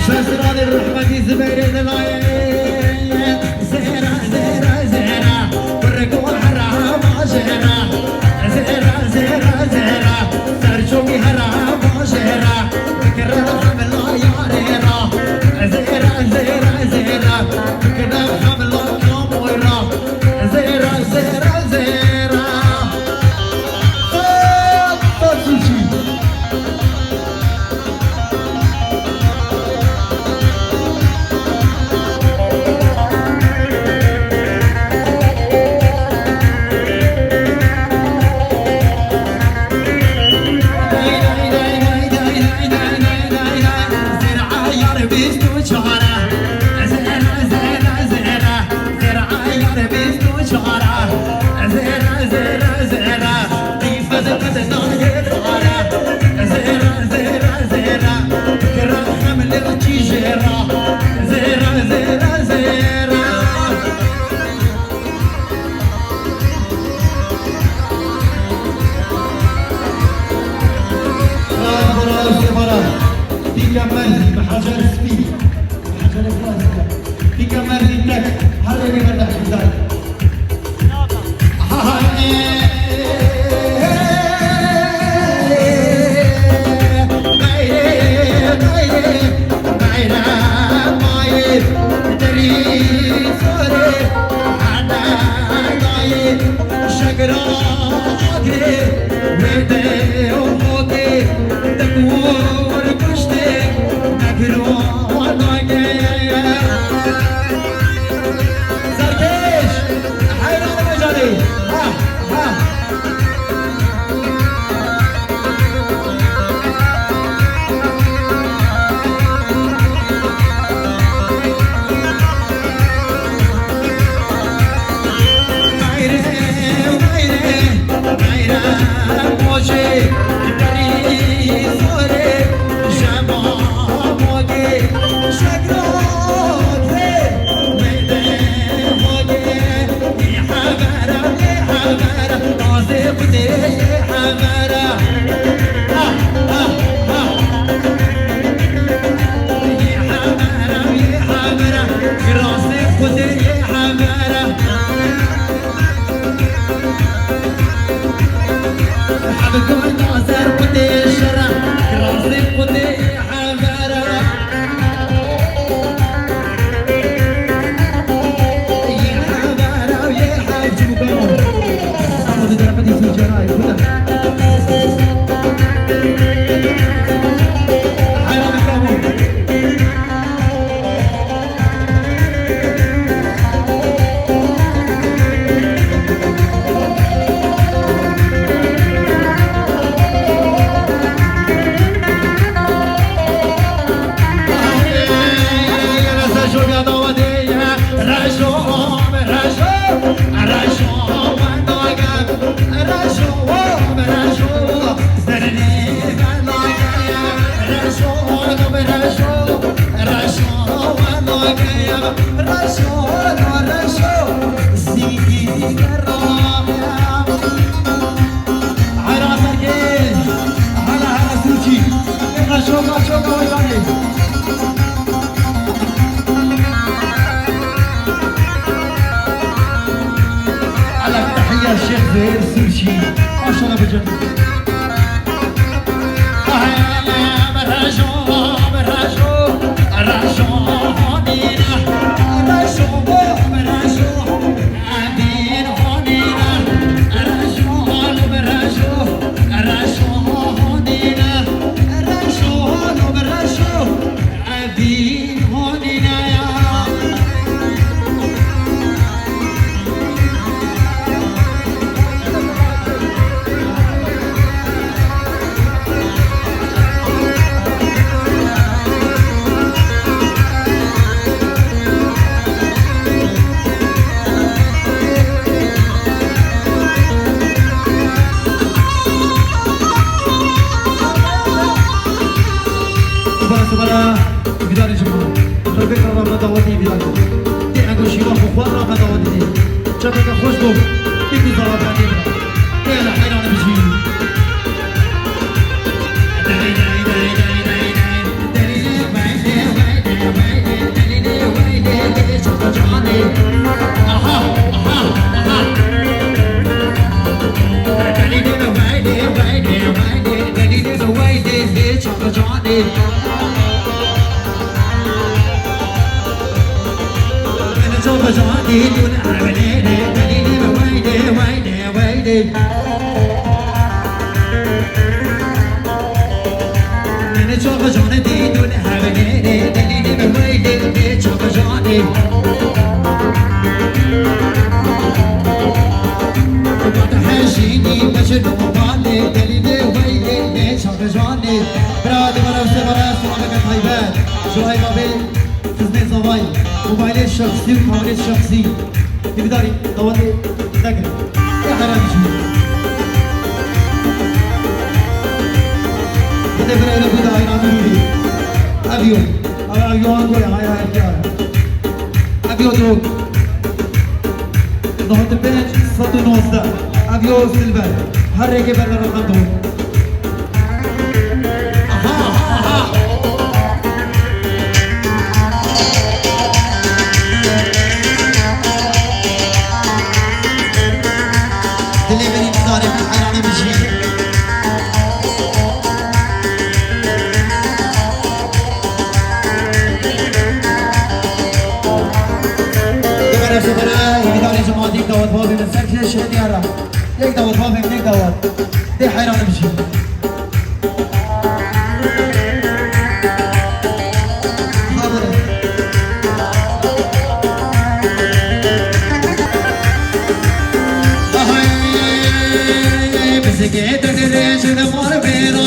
سسران الرحمة زبير اللايين زيرا زيرا زيرا برقوا حرام زيرا زيرا زيرا زيرا سرجوكي حرام زيرا فكر الحمل يا ريرا زيرا زيرا زيرا فكر الحمل يا مويرا زيرا زيرا زيرا تاتسوشي من جوف جوادي دون عمليني دليلي ويدي ويدي ويدي من جوف جوادي دون عمليني دليلي ويدي جوف جوادي حشيني مجنون بالي دليلي ويلي شاف جواني برادي وراسي وراسي وعلى طيبات جواي بابي تزني صباي موبايلي الشخصي وكاميري الشخصي تقدري طولي ذكر يا حرام شو بدي برا بدا هاي نامي ابيو اقول هاي هاي ابيو دروك نهض بين صوت نوزة ابيو سلبان هرقي برا رقدو اللي بني نزاري من حيراني بشي دبرا شبرا يقدر جماعتي دوت بابي من سكر شهديارا يك دوت بابي من يك دوت دي حيراني بشي Get the direction of more better.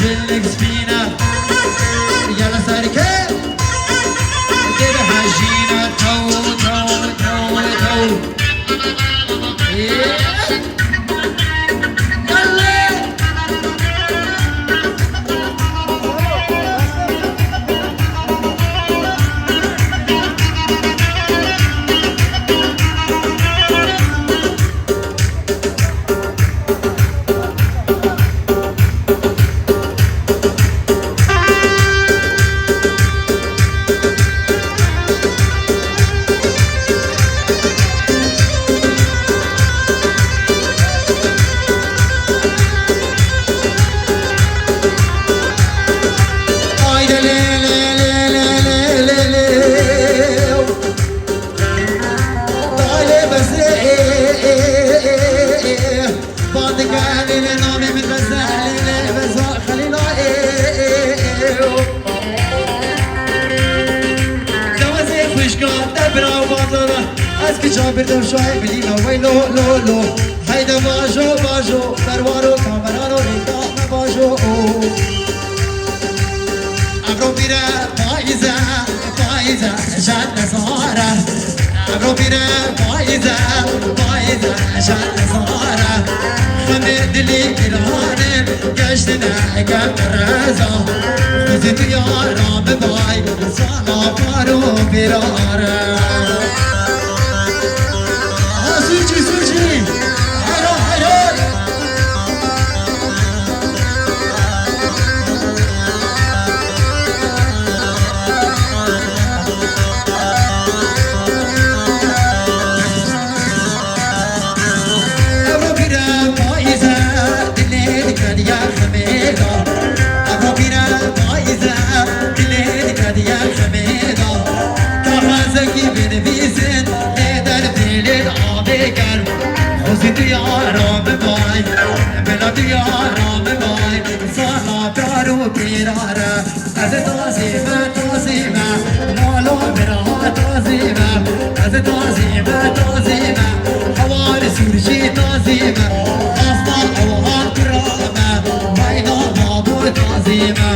جلك سفينة يلا جابر دمشای بلینا ویلو لو لو هیدا باجو باجو دروارو کامرانو ریکا باجو ابرو میره پاییزه پاییزه جد نزاره ابرو میره پاییزه پاییزه جد نزاره خمه دلی ایرانم گشتنه گم رزا خوزی تو یارم بای سالا پارو بیراره دیارم بای بلا دیارم بای سالا دارو پیراره از تازیمه مالو برا تازیمه از تازیمه حوار سورجی تازیمه آسمان اوهان کرامه وینا بابو تازیمه